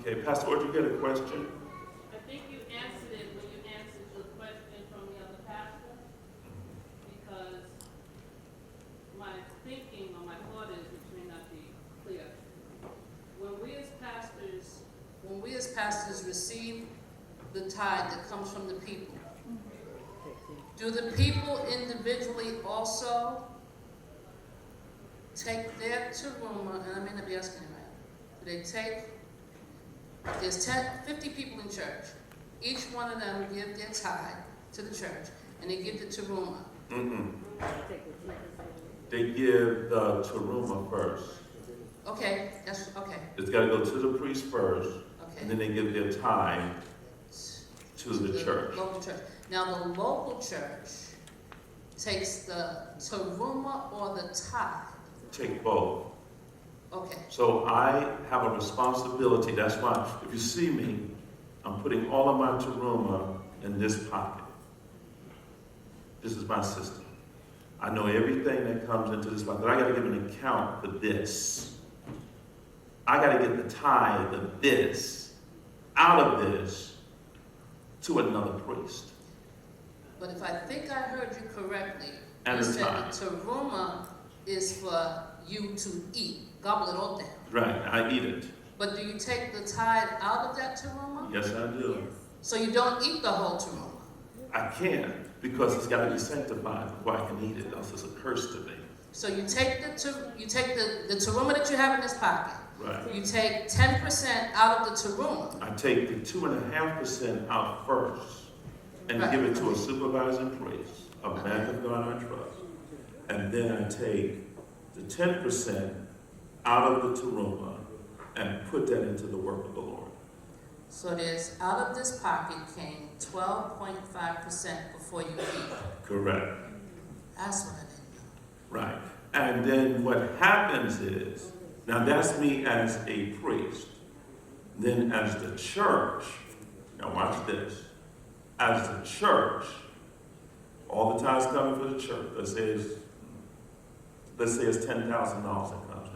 Okay, Pastor Ward, you got a question? I think you answered it when you answered the question from the other pastor, because my thinking or my thought is, which may not be clear, when we as pastors receive the tithe that comes from the people, do the people individually also take their Tarumah, and I may not be asking you right, do they take, there's 50 people in church, each one of them give their tithe to the church, and they give the Tarumah. They give the Tarumah first. Okay, that's, okay. It's got to go to the priest first, Okay. and then they give their tithe to the church. Local church. Now the local church takes the Tarumah or the tithe? Take both. Okay. So I have a responsibility. That's why if you see me, I'm putting all of my Tarumah in this pocket. This is my system. I know everything that comes into this pocket. I got to give an account for this. I got to get the tithe of this out of this to another priest. But if I think I heard you correctly, And you the said tithe. the Tarumah is for you to eat, gobble it all down. Right, I eat it. But do you take the tithe out of that Tarumah? Yes, I do. So you don't eat the whole Tarumah? I can, because it's got to be sanctified before I can eat it, else it's a curse to me. So you take the Tarumah that you have in this pocket. Right. You take 10% out of the Tarumah. I take the 2.5% out first and Right. give it to a supervising priest, a man of God I trust. And then I take the 10% out of the Tarumah and put that into the work of the Lord. So there's, out of this pocket came 12.5% before you eat. Correct. That's what I didn't know. Right. And then what happens is, now that's me as a priest. Then as the church, now watch this, as the church, all the tithes coming for the church, let's say it's $10,000 that comes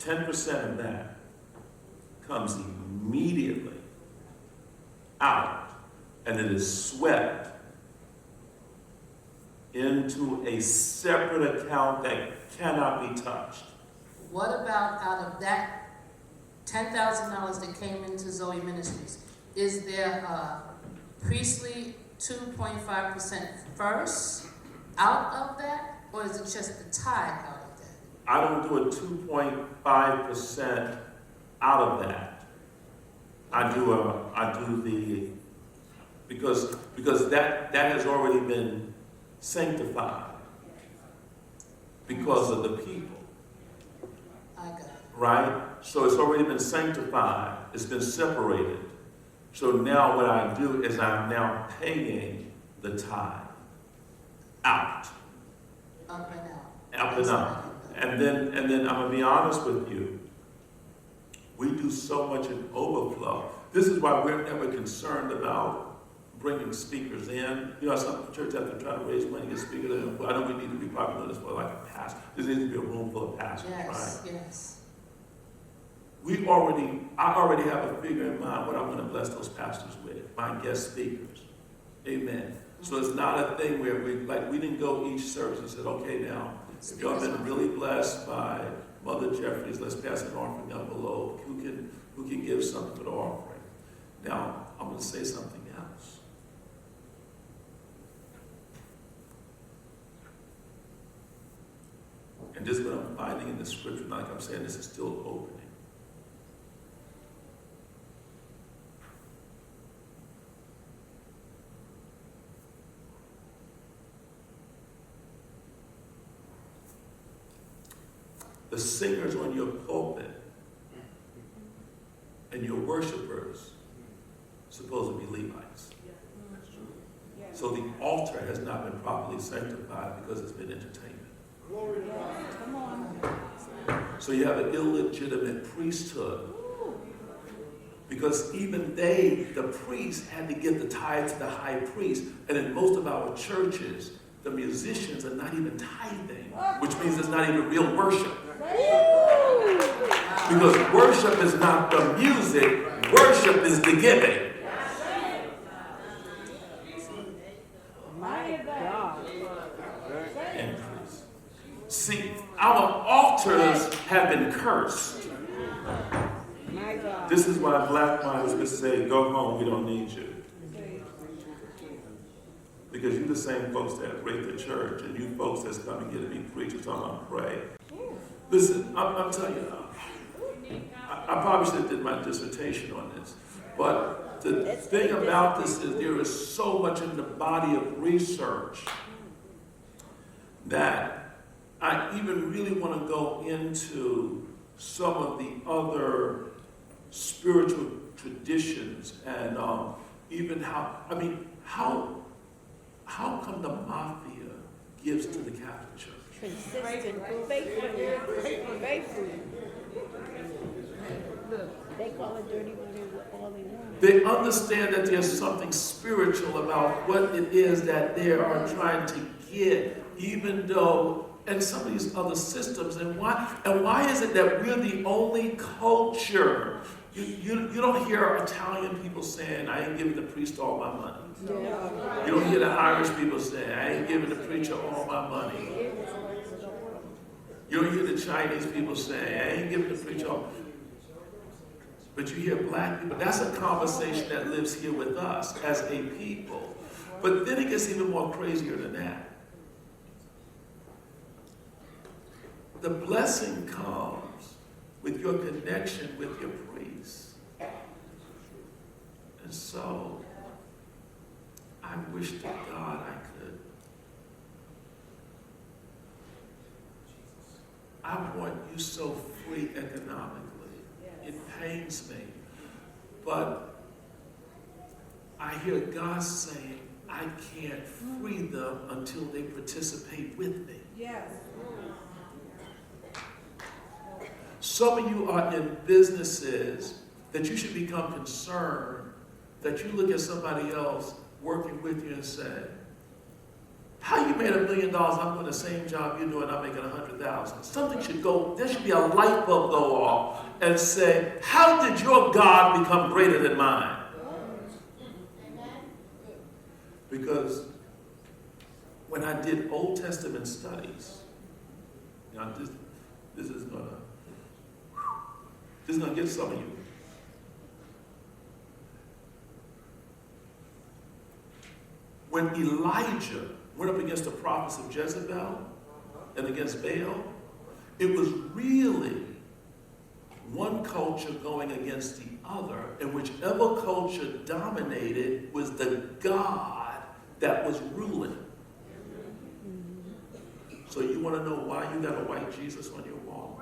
in. 10% of that comes immediately out, and it is swept into a separate account that cannot be touched. What about out of that $10,000 that came into Zoe Ministries? Is there a priestly 2.5% first out of that, or is it just the tithe out of that? I don't do a 2.5% out of that. I do the, because that has already been sanctified because of the people. I got it. Right? So it's already been sanctified. It's been separated. So now what I do is I'm now paying the tithe out. Up and out. Up and out. And then I'm going to be honest with you. We do so much in overflow. This is why we're never concerned about bringing speakers in. You know, some churches have to try to raise money to get speakers in. I know we need to be popular as well, like a pastor. There needs to be a room full of pastors, Yes, right? yes. I already have a figure in mind what I'm going to bless those pastors with, my guest speakers. Amen. So it's not a thing where we didn't go each service and said, okay, now, if y'all been really blessed by Mother Jeffries, let's pass an offering down below. Who can give something for the offering? Now, I'm going to say something else. And this is what I'm finding in the scripture, like I'm saying, this is still opening. The singers on your pulpit and your worshipers supposed to be Levites. So the altar has not been properly sanctified because it's been entertainment. Glory to God. Come on. So you have an illegitimate priesthood. Because even the priests had to give the tithe to the high priest. And in most of our churches, the musicians are not even tithing, which means it's not even real worship. Because worship is not the music, worship is the giving. My God. Increase. See, our altars have been cursed. My God. This is why black minds could say, go home, we don't need you. Because you the same folks that rate the church, and you folks that's coming here to be preachers, I'm going to pray. Listen, I'm telling you, I probably should have did my dissertation on this, but the thing about this is there is so much in the body of research that I even really want to go into some of the other spiritual traditions and even how come the mafia gives to the Catholic Church? Consistent, faithful. They call it dirty money all they want. They understand that there's something spiritual about what it is that they are trying to get, even though, and some of these other systems, and why is it that we're the only culture? You don't hear Italian people saying, I ain't giving the priest all my money. Yeah. You don't hear the Irish people saying, I ain't giving the preacher all my money. You don't hear the Chinese people saying, I ain't giving the preacher all. But you hear black people. That's a conversation that lives here with us as a people. But then it gets even more crazier than that. The blessing comes with your connection with your priest. And so, I wish to God I could. I want you so free economically. It pains me. But I hear God saying, I can't free them until they participate with me. Yes. Some of you are in businesses that you should become concerned that you look at somebody else working with you and say, how you made $1 million, I'm doing the same job you're doing, I'm making 100,000. Something should go, there should be a light bulb go off and say, how did your God become greater than mine? Because when I did Old Testament studies, you know, this is gonna get some of you. When Elijah went up against the prophets of Jezebel and against Baal, it was really one culture going against the other, and whichever culture dominated was the God that was ruling. So you want to know why you got a white Jesus on your wall?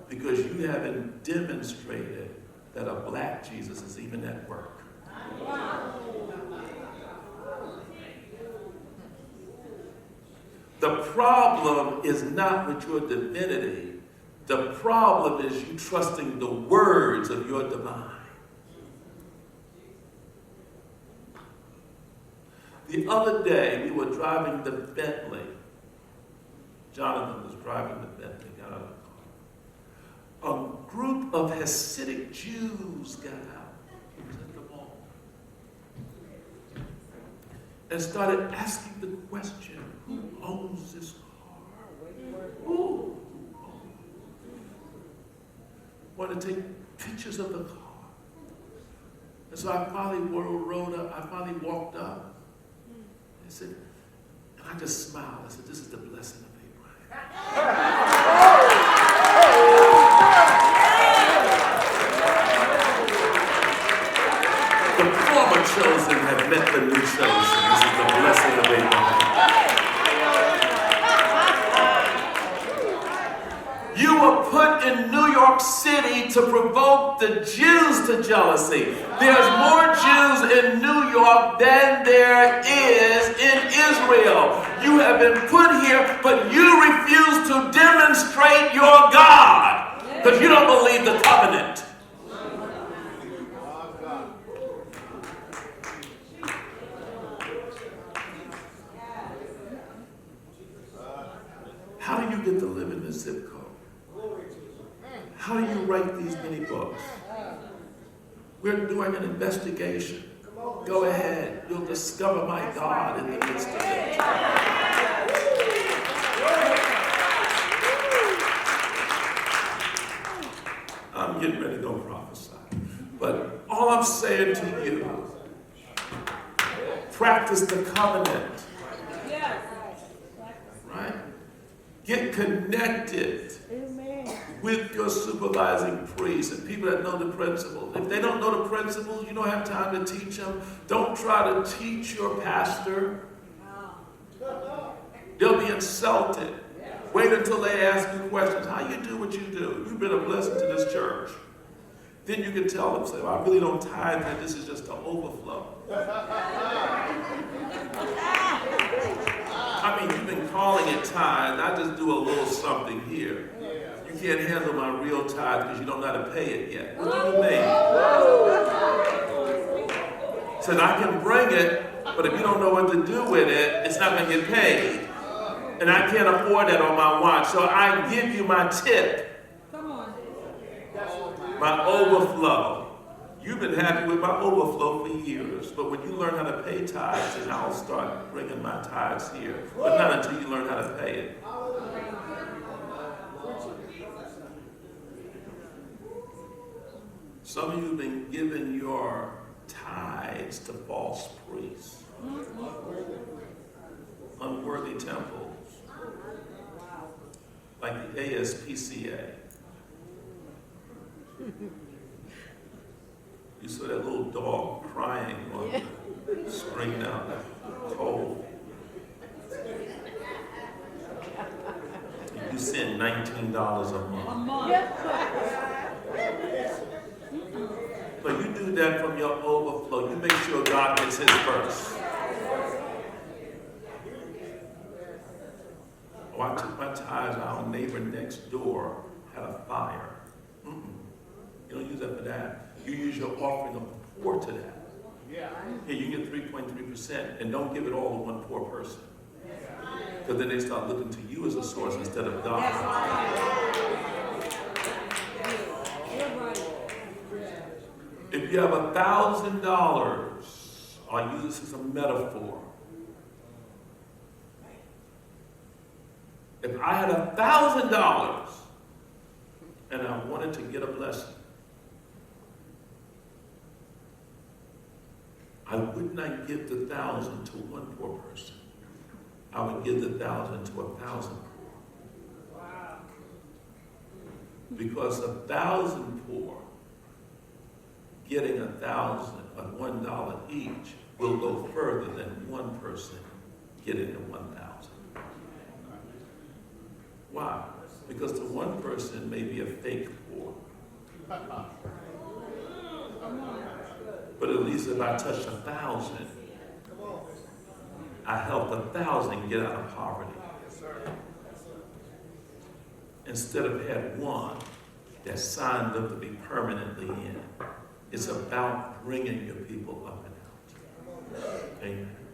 Because you haven't demonstrated that a black Jesus is even at work. The problem is not with your divinity. The problem is you trusting the words of your divine. The other day, we were driving the Bentley. Jonathan was driving the Bentley, got out of the car. A group of Hasidic Jews got out. It was at the mall. And started asking the question, who owns this car? Who owns it? Wanted to take pictures of the car. And so I finally walked up. I said, and I just smiled. I said, this is the blessing of Abraham. The former chosen have met the new chosen. This is the blessing of Abraham. You were put in New York City to provoke the Jews to jealousy. There's more Jews in New York than there is in Israel. You have been put here, but you refuse to demonstrate your God because you don't believe the covenant. zip code? How do you write these many books? We're doing an investigation. Go ahead. You'll discover my God in the midst of it. I'm getting ready to go prophesy. But all I'm saying to you, practice the covenant. Right? Get connected with your supervising priests and people that know the principles. If they don't know the principles, you don't have time to teach them. Don't try to teach your pastor. They'll be insulted. Wait until they ask you questions. How you do what you do? You've been a blessing to this church. Then you can tell them, say, well, I really don't tithe, and this is just an overflow. I mean, you've been calling it tithe. I just do a little something here. You can't handle my real tithe because you don't know how to pay it yet. What do you mean? Said, I can bring it, but if you don't know what to do with it, it's not going to get paid. And I can't afford that on my watch. So I give you my tip. My overflow. You've been happy with my overflow for years, but when you learn how to pay tithes, then I'll start bringing my tithes here. But not until you learn how to pay it. Some of you have been giving your tithes to false priests, unworthy temples, like the ASPCA. You saw that little dog crying on the spring down there, cold. You send $19 a month. But you do that from your overflow. You make sure God gets his first. Oh, I took my tithes. Our neighbor next door had a fire. You don't use that for that. You use your offering of the poor to that. Here, you get 3.3%, and don't give it all to one poor person. Because then they start looking to you as a source instead of God. If you have $1,000, I'll use this as a metaphor. If I had $1,000 and I wanted to get a blessing, I would not give the 1,000 to one poor person. I would give the 1,000 to 1,000 poor. Wow. Because 1,000 poor getting 1,000 at $1 each will go further than one person getting the 1,000. Why? Because the one person may be a fake poor. But at least if I touch 1,000, I helped 1,000 get out of poverty. Instead of had one that signed up to be permanently in. It's about bringing your people up and out. Amen.